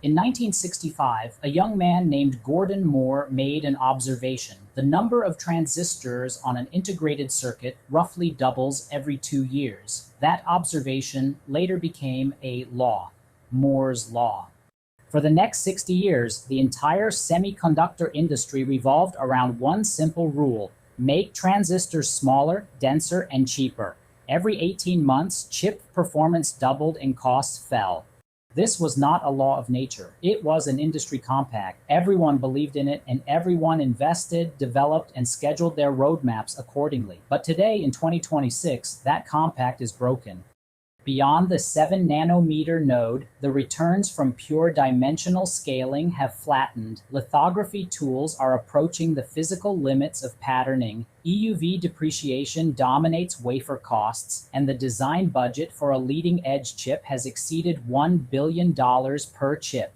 In 1965, a young man named Gordon Moore made an observation. The number of transistors on an integrated circuit roughly doubles every 2 years. That observation later became a law, Moore's law. For the next 60 years, the entire semiconductor industry revolved around one simple rule: make transistors smaller, denser, and cheaper. Every 18 months, chip performance doubled and costs fell. This was not a law of nature. It was an industry compact. Everyone believed in it, and everyone invested, developed, and scheduled their roadmaps accordingly. But today, in 2026, that compact is broken. Beyond the 7 nanometer node, the returns from pure dimensional scaling have flattened. Lithography tools are approaching the physical limits of patterning. EUV depreciation dominates wafer costs, and the design budget for a leading-edge chip has exceeded $1 billion per chip.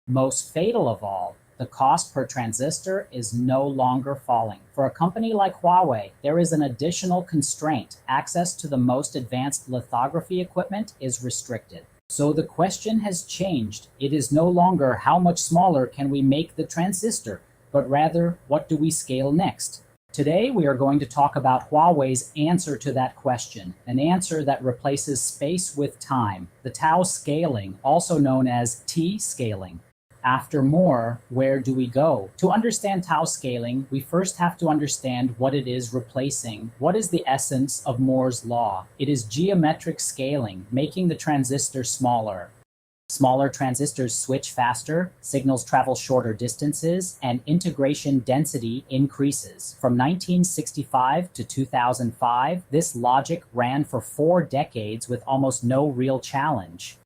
Most fatal of all, the cost per transistor is no longer falling. For a company like Huawei, there is an additional constraint. Access to the most advanced lithography equipment is restricted. So the question has changed. It is no longer how much smaller can we make the transistor, but rather what do we scale next? Today we are going to talk about Huawei's answer to that question, an answer that replaces space with time, the Tao Scaling, also known as T-scaling. After Moore, where do we go? To understand Tao scaling, we first have to understand what it is replacing. What is the essence of Moore's law? It is geometric scaling, making the transistor smaller. Smaller transistors switch faster, signals travel shorter distances, and integration density increases. From 1965 to 2005, this logic ran for 4 decades with almost no real challenge.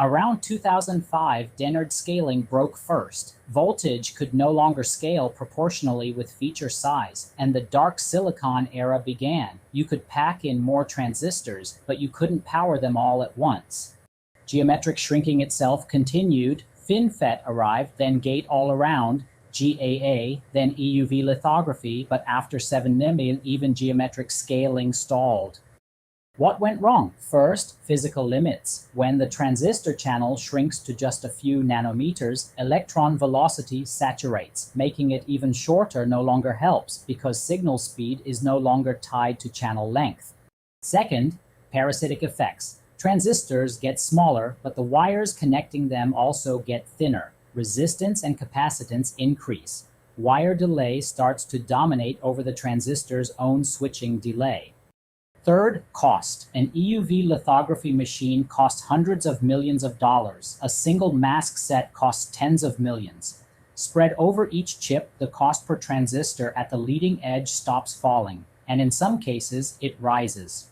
Around 2005, Dennard scaling broke first. Voltage could no longer scale proportionally with feature size, and the dark silicon era began. You could pack in more transistors, but you couldn't power them all at once. Geometric shrinking itself continued. FinFET arrived, then gate-all-around, GAA, then EUV lithography, but after 7 nm, even geometric scaling stalled. What went wrong? First, physical limits. When the transistor channel shrinks to just a few nanometers, electron velocity saturates. Making it even shorter no longer helps, because signal speed is no longer tied to channel length. Second, parasitic effects. Transistors get smaller, but the wires connecting them also get thinner. Resistance and capacitance increase. Wire delay starts to dominate over the transistor's own switching delay. Third, cost. An EUV lithography machine costs hundreds of millions of dollars. A single mask set costs tens of millions. Spread over each chip, the cost per transistor at the leading edge stops falling, and in some cases, it rises.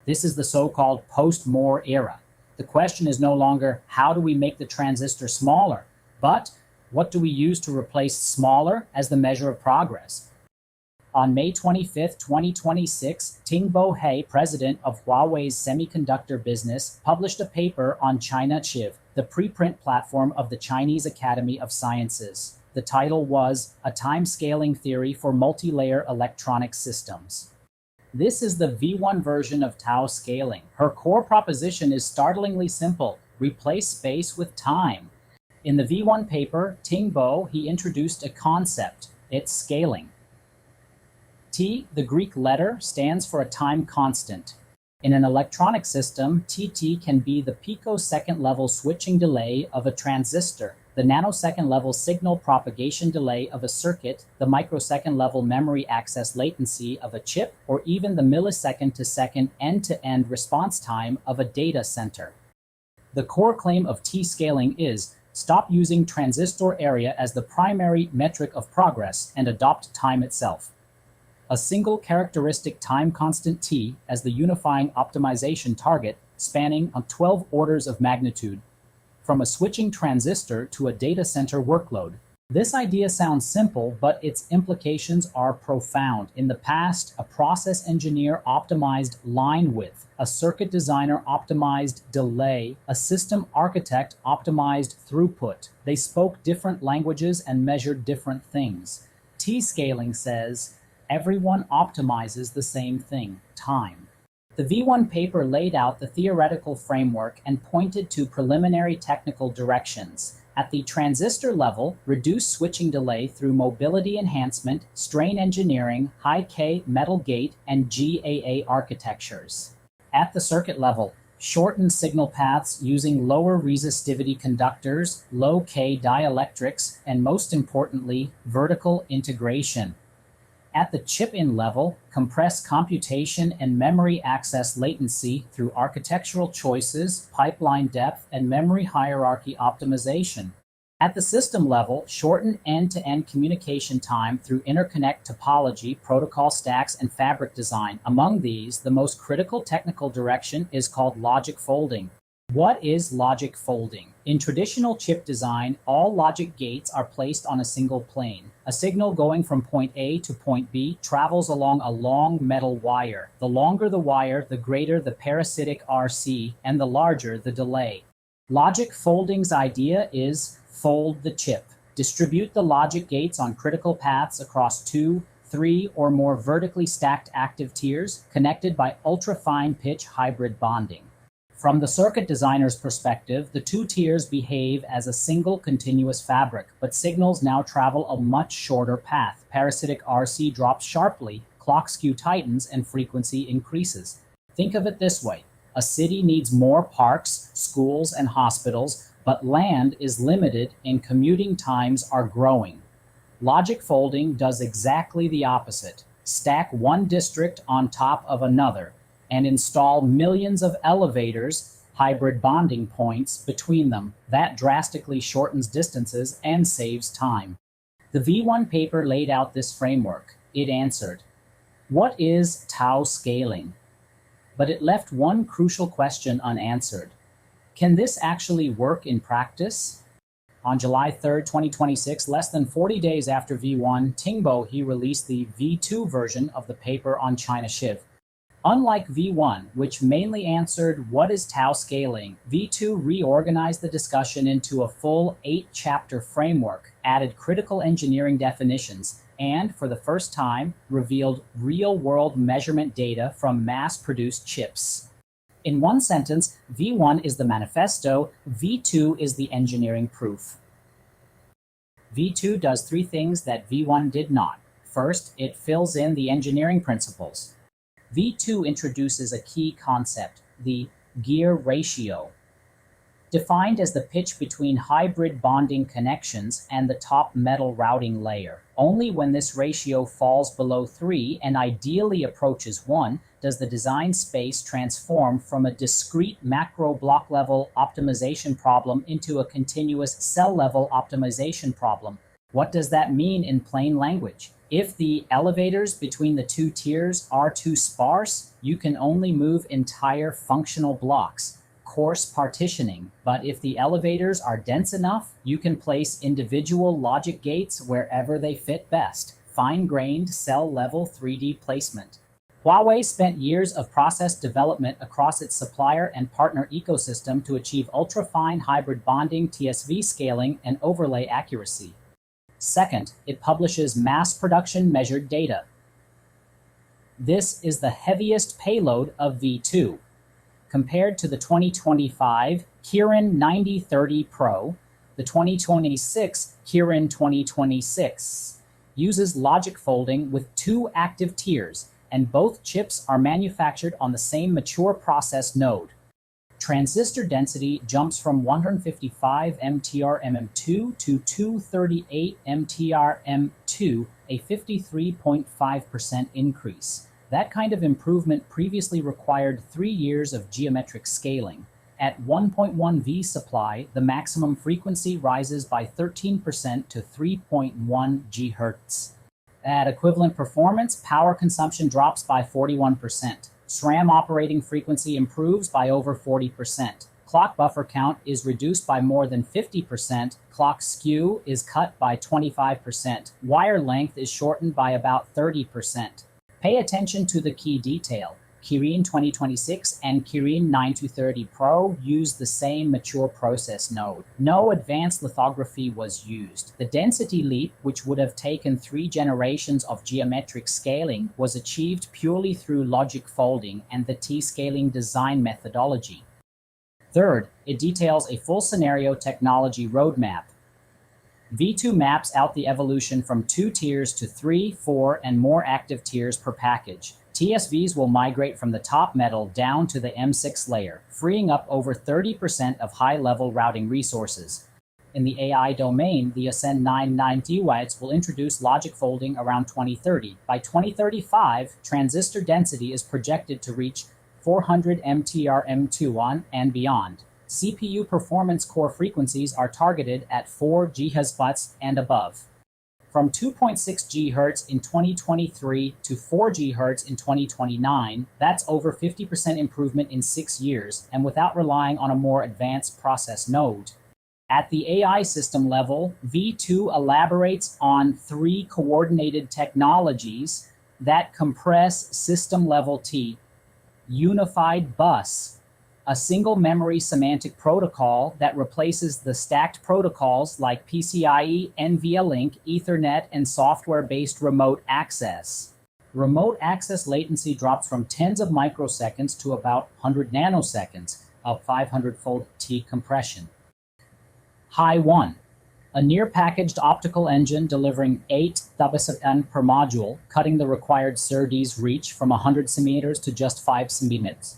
This is the so-called post-Moore era. The question is no longer how do we make the transistor smaller, but what do we use to replace smaller as the measure of progress? On May 25, 2026, Tingbo He, president of Huawei's semiconductor business, published a paper on China Chiv, the preprint platform of the Chinese Academy of Sciences. The title was A Time-Scaling Theory for Multi-Layer Electronic Systems. This is the V1 version of Tao scaling. Her core proposition is startlingly simple: replace space with time. In the V1 paper, Tingbo, he introduced a concept. It's scaling. T, the Greek letter, stands for a time constant. In an electronic system, TT can be the picosecond level switching delay of a transistor, the nanosecond level signal propagation delay of a circuit, the microsecond level memory access latency of a chip, or even the millisecond to second end-to-end response time of a data center. The core claim of T-scaling is stop using transistor area as the primary metric of progress and adopt time itself. A single characteristic time constant T as the unifying optimization target spanning on 12 orders of magnitude, from a switching transistor to a data center workload. This idea sounds simple, but its implications are profound. In the past, a process engineer optimized line width, a circuit designer optimized delay, a system architect optimized throughput. They spoke different languages and measured different things. T-scaling says, everyone optimizes the same thing, time. The V1 paper laid out the theoretical framework and pointed to preliminary technical directions. At the transistor level, reduce switching delay through mobility enhancement, strain engineering, high-K metal gate, and GAA architectures. At the circuit level, shorten signal paths using lower resistivity conductors, low-K dielectrics, and most importantly, vertical integration. At the chip-in level, compress computation and memory access latency through architectural choices, pipeline depth, and memory hierarchy optimization. At the system level, shorten end-to-end communication time through interconnect topology, protocol stacks, and fabric design. Among these, the most critical technical direction is called logic folding. What is logic folding? In traditional chip design, all logic gates are placed on a single plane. A signal going from point A to point B travels along a long metal wire. The longer the wire, the greater the parasitic RC, and the larger the delay. Logic folding's idea is fold the chip. Distribute the logic gates on critical paths across 2, 3, or more vertically stacked active tiers connected by ultra-fine pitch hybrid bonding. From the circuit designer's perspective, the two tiers behave as a single continuous fabric, but signals now travel a much shorter path. Parasitic RC drops sharply, clock skew tightens, and frequency increases. Think of it this way. A city needs more parks, schools, and hospitals, but land is limited and commuting times are growing. Logic folding does exactly the opposite. Stack one district on top of another, and install millions of elevators, hybrid bonding points, between them. That drastically shortens distances and saves time. The V1 paper laid out this framework. It answered, "What is Tao scaling?" But it left one crucial question unanswered. Can this actually work in practice? On July 3, 2026, less than 40 days after V1, Tingbo he released the V2 version of the paper on China Shiv. Unlike V1, which mainly answered what is Tao scaling, V2 reorganized the discussion into a full 8-chapter framework, added critical engineering definitions, and, for the first time, revealed real-world measurement data from mass-produced chips. In one sentence, V1 is the manifesto, V2 is the engineering proof. V2 does 3 things that V1 did not. First, it fills in the engineering principles. V2 introduces a key concept, the gear ratio, defined as the pitch between hybrid bonding connections and the top metal routing layer. Only when this ratio falls below 3 and ideally approaches 1 does the design space transform from a discrete macro block level optimization problem into a continuous cell level optimization problem. What does that mean in plain language? If the elevators between the two tiers are too sparse, you can only move entire functional blocks, coarse partitioning. But if the elevators are dense enough, you can place individual logic gates wherever they fit best. Fine-grained cell-level 3D placement. Huawei spent years of process development across its supplier and partner ecosystem to achieve ultra-fine hybrid bonding, TSV scaling, and overlay accuracy. Second, it publishes mass production measured data. This is the heaviest payload of V2. Compared to the 2025 Kirin 9030 Pro, the 2026 Kirin 2026 uses logic folding with 2 active tiers, and both chips are manufactured on the same mature process node. Transistor density jumps from 155 MTR-MM2 to 238 MTR-M2, a 53.5% increase. That kind of improvement previously required 3 years of geometric scaling. At 1.1 V supply, the maximum frequency rises by 13% to 3.1 GHz. At equivalent performance, power consumption drops by 41%. SRAM operating frequency improves by over 40%. Clock buffer count is reduced by more than 50%. Clock skew is cut by 25%. Wire length is shortened by about 30%. Pay attention to the key detail. Kirin 2026 and Kirin 9230 Pro use the same mature process node. No advanced lithography was used. The density leap, which would have taken 3 generations of geometric scaling, was achieved purely through logic folding and the T-scaling design methodology. Third, it details a full scenario technology roadmap. V2 maps out the evolution from 2 tiers to 3, 4, and more active tiers per package. TSVs will migrate from the top metal down to the M6 layer, freeing up over 30% of high-level routing resources. In the AI domain, the Ascend 990 will introduce LogicFolding around 2030. By 2035, transistor density is projected to reach 400 MTR-M2 and beyond. CPU performance core frequencies are targeted at 4 GHz and above. From 2.6 GHz in 2023 to 4 GHz in 2029, that's over 50% improvement in 6 years, and without relying on a more advanced process node. At the AI system level, V2 elaborates on 3 coordinated technologies that compress system-level T. Unified bus, a single memory semantic protocol that replaces the stacked protocols like PCIe, NVLink, Ethernet, and software-based remote access. Remote access latency drops from tens of microseconds to about 100 nanoseconds, a 500-fold T compression. Hi1, a near-packaged optical engine delivering 8 Tbps per module, cutting the required SerDes reach from 100 cm to just 5 cm.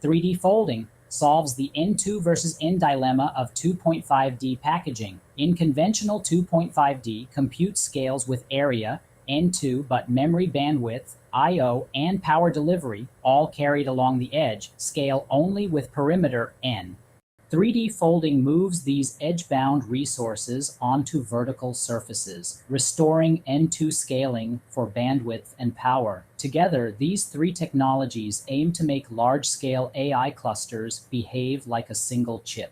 3D folding solves the N2 versus N dilemma of 2.5D packaging. In conventional 2.5D, compute scales with area, N2, but memory bandwidth, I/O, and power delivery, all carried along the edge, scale only with perimeter N. 3D folding moves these edge-bound resources onto vertical surfaces, restoring N2 scaling for bandwidth and power. Together, these 3 technologies aim to make large-scale AI clusters behave like a single chip.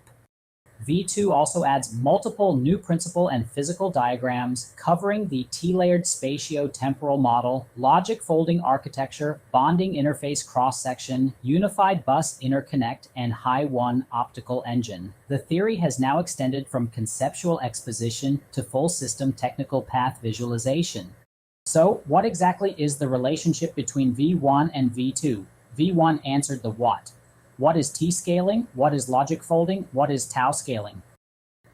V2 also adds multiple new principal and physical diagrams covering the T-layered spatio-temporal model, LogicFolding architecture, bonding interface cross-section, unified bus interconnect, and Hi1 optical engine. The theory has now extended from conceptual exposition to full system technical path visualization. So, what exactly is the relationship between V1 and V2? V1 answered the what. What is T-scaling? What is LogicFolding? What is Tao scaling?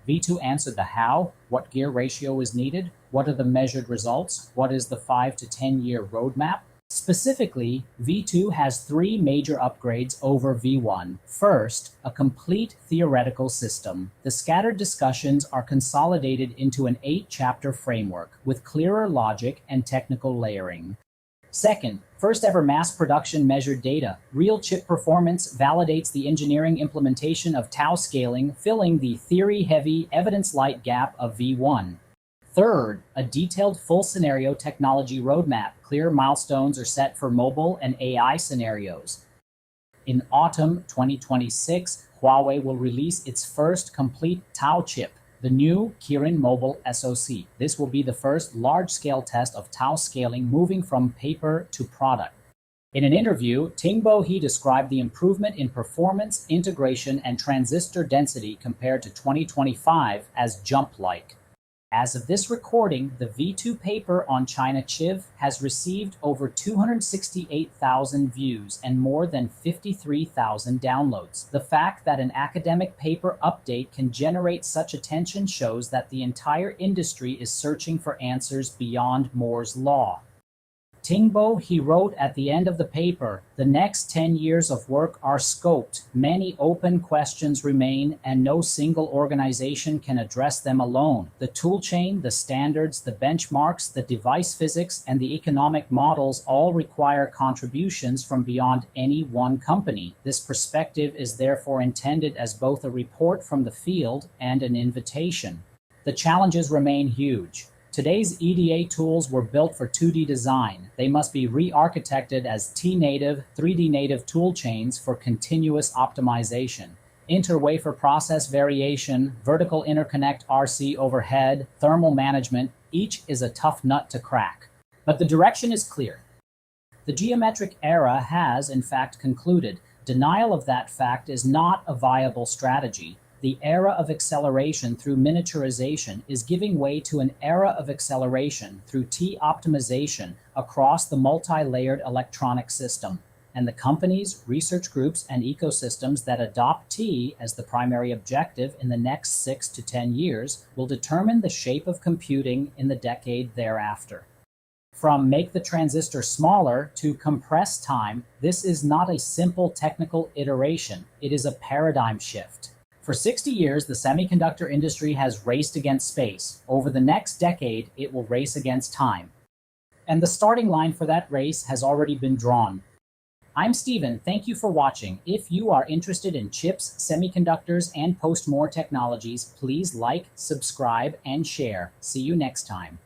V2 answered the how, what gear ratio is needed, what are the measured results, what is the 5 to 10 year roadmap. Specifically, V2 has 3 major upgrades over V1. First, a complete theoretical system. The scattered discussions are consolidated into an 8-chapter framework with clearer logic and technical layering. Second, first ever mass production measured data. Real chip performance validates the engineering implementation of Tao scaling, filling the theory-heavy, evidence-light gap of V1. Third, a detailed full scenario technology roadmap. Clear milestones are set for mobile and AI scenarios. In autumn 2026, Huawei will release its first complete Tao chip, the new Kirin mobile SoC. This will be the first large-scale test of Tao scaling moving from paper to product. In an interview, Tingbo He described the improvement in performance, integration, and transistor density compared to 2025 as jump-like. As of this recording, the V2 paper on China Chiv has received over 268,000 views and more than 53,000 downloads. The fact that an academic paper update can generate such attention shows that the entire industry is searching for answers beyond Moore's law. Tingbo, he wrote at the end of the paper, the next 10 years of work are scoped, many open questions remain, and no single organization can address them alone. The toolchain, the standards, the benchmarks, the device physics, and the economic models all require contributions from beyond any one company. This perspective is therefore intended as both a report from the field and an invitation. The challenges remain huge. Today's EDA tools were built for 2D design. They must be re-architected as T-native, 3D-native toolchains for continuous optimization. Inter-wafer process variation, vertical interconnect RC overhead, thermal management, each is a tough nut to crack. But the direction is clear. The geometric era has, in fact, concluded. Denial of that fact is not a viable strategy. The era of acceleration through miniaturization is giving way to an era of acceleration through T-optimization across the multi-layered electronic system. and the companies, research groups, and ecosystems that adopt T as the primary objective in the next 6 to 10 years will determine the shape of computing in the decade thereafter. From make the transistor smaller to compress time, this is not a simple technical iteration. It is a paradigm shift. For 60 years, the semiconductor industry has raced against space. Over the next decade, it will race against time. And the starting line for that race has already been drawn. I'm Steven. Thank you for watching. If you are interested in chips, semiconductors, and post-more technologies, please like, subscribe, and share. See you next time.